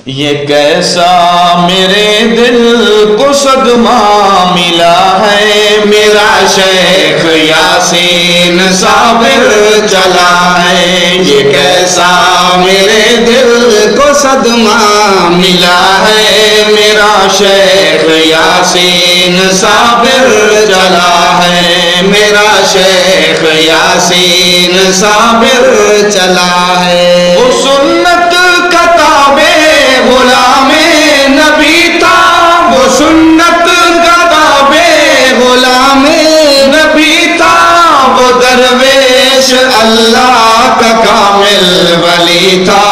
یہ کیسا میرے دل کو صدمہ ملا ہے، میرا شیخ یاسین صابر چلا ہے۔ یہ کیسا میرے دل کو صدمہ ملا ہے، میرا شیخ یاسین صابر چلا ہے، میرا شیخ یاسین صابر چلا ہے۔ وہ سنت کتاب غلام نبی تھا، وہ سنت کتاب غلام نبی تھا، وہ درویش اللہ کا کامل ولی تھا،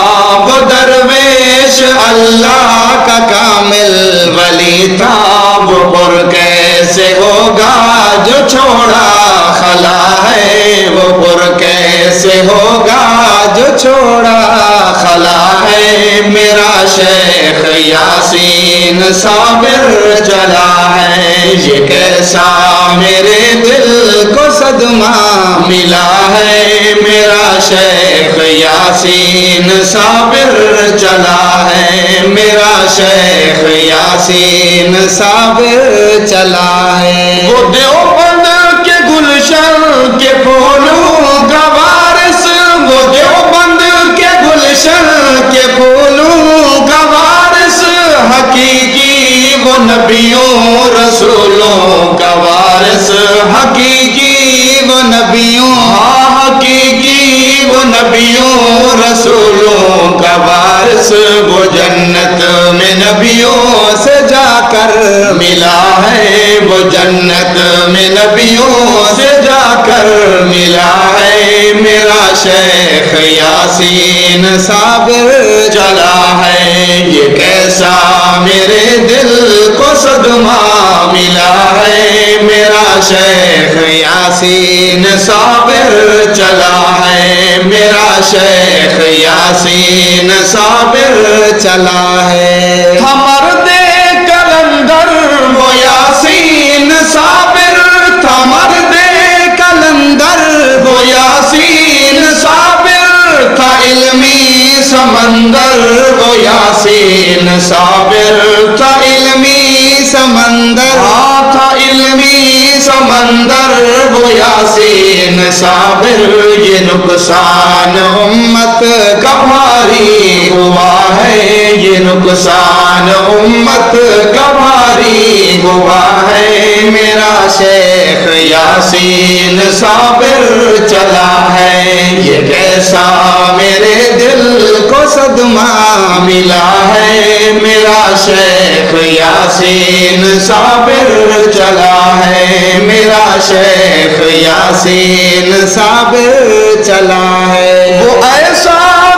وہ درویش اللہ کا کامل ولی تھا۔ وہ پر کیسے ہوگا جو چھوڑا خلا ہے، وہ پر کیسے ہوگا جو چھوڑا خلا ہے، میرا شیخ یاسین صابر چلا ہے۔ یہ کیسا میرے دل کو صدمہ ملا ہے، میرا شیخ یاسین صابر چلا ہے، میرا شیخ یاسین صابر چلا ہے۔ وہ دیوبند کے گلشن کے پھولوں کا وارث، وہ دیوبند کے گلشن کے پھولوں کا وارث، حقیقی وہ نبیوں رسولوں کا وارث، حقیقی وہ نبیوں، حقیقی وہ نبیوں رسولوں کا وارث۔ وہ جنت میں نبیوں سے جا کر ملا ہے، وہ جنت میں نبیوں سے جا کر ملا ہے، میرا شیخ یاسین صابر چلا ہے۔ یہ کیسا میرے دل کو صدمہ ملا ہے، میرا شیخ یاسین صابر چلا ہے، میرا شیخ یاسین صابر چلا ہے۔ تھا مرد کلندر وہ یاسین صابر، تھا مرد کلندر وہ یاسین صابر، تھا علمی سمندر وہ یاسین صابر، تھا علمی سمندر، تھا علمی سمندر وہ یاسین صابر۔ یہ نقصان امت کا بھاری ہوا ہے، یہ نقصان امت کا بھاری ہوا ہے، میرا شیخ یاسین صابر چلا ہے۔ یہ کیسا میرے دل کو صدمہ ملا ہے، میرا شیخ یاسین صابر چلا ہے، میرا شیخ یاسین صابر چلا ہے۔ وہ ایسا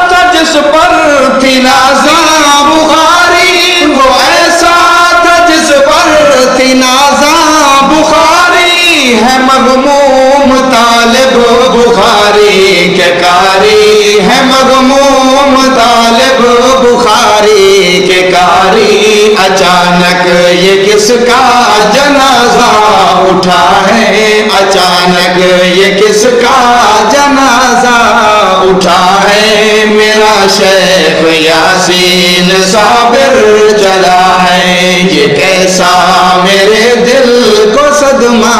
تھا جس پر تھی نازاں بخاری، وہ ایسا تھا جس پر تھی نازاں بخاری، ہے مغموم طالب بخاری کے کاری، ہے مغموم طالب بخاری کے کاری۔ اچانک یہ کس کا جنازہ اٹھا ہے، اچانک یہ کس کا جنازہ اٹھا ہے، میرا شیخ یاسین صابر چلا ہے۔ یہ کیسا میرے دل کو صدمہ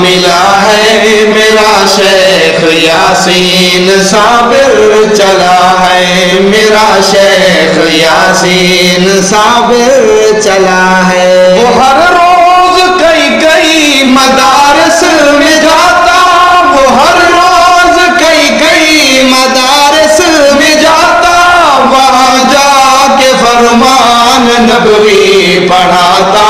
ملا ہے، میرا شیخ یاسین صابر چلا ہے، میرا شیخ یاسین صابر چلا ہے۔ وہ ہر روز کئی کئی مدارس میں جاتا، وہ ہر روز کئی کئی مدارس میں جاتا، وہاں جا کے فرمان نبوی پڑھاتا،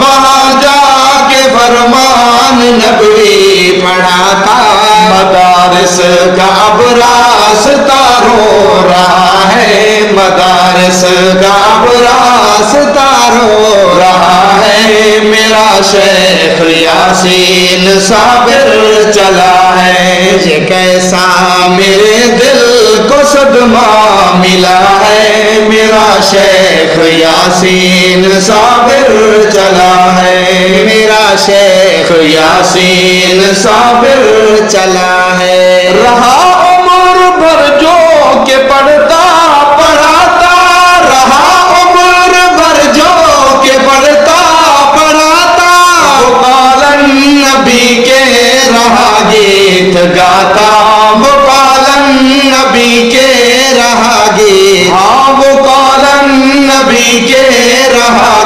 وہاں جا کے فرمان نبوی پڑھاتا۔ مدارس کا اب راستہ رو رہا ہے، مدارس کا اب راستہ رو رہا ہے، میرا شیخ یاسین صابر چلا ہے۔ یہ کیسا میرے دل کو صدمہ ملا ہے، میرا شیخ یاسین صابر چلا ہے، میرا شیخ یاسین صابر چلا ہے۔ رہا عمر بھر جو کہ پڑھتا پڑھاتا، رہا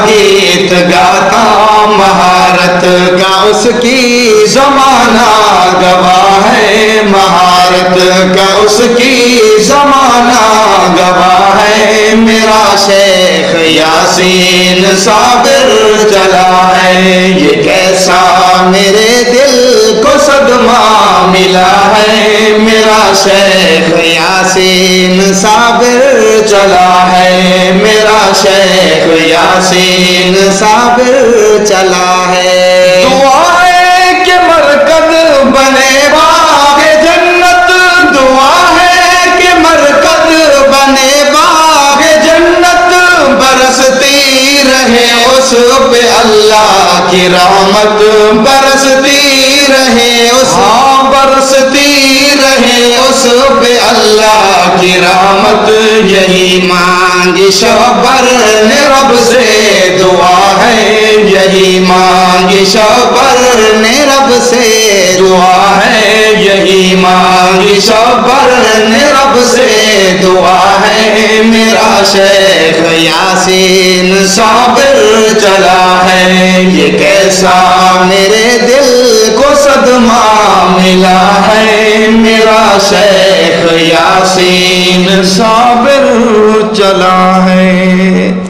گیت گاتا مہارت کا اس کی زمانہ گواہ ہے، مہارت کا اس کی زمانہ گواہ ہے، میرا شیخ یاسین صابر چلا ہے، یہ کیسا میرے دل کو صدمہ ملا ہے، میرا شیخ یاسین صابر چلا ہے، میرا شیخ یاسین صابر چلا ہے، دعا ہے کہ مرکز بنے باغ جنت، دعا ہے کہ مرکز بنے باغ جنت، برستی رہے اس پہ اللہ کی رحمت، برستی رہے اس برستی رہے اس پہ اللہ کی رحمت، یہی مانگی شبر نے رب سے دعا ہے، یہی مانگی شبر نے رب سے دعا ہے، یہی مانگی شبر نے رب سے دعا ہے، میرا شیخ یاسین صابر چلا ہے، یہ کیسا میرے دل کو صدمہ ملا ہے، میرا شیخ یاسین صابر چلا ہے۔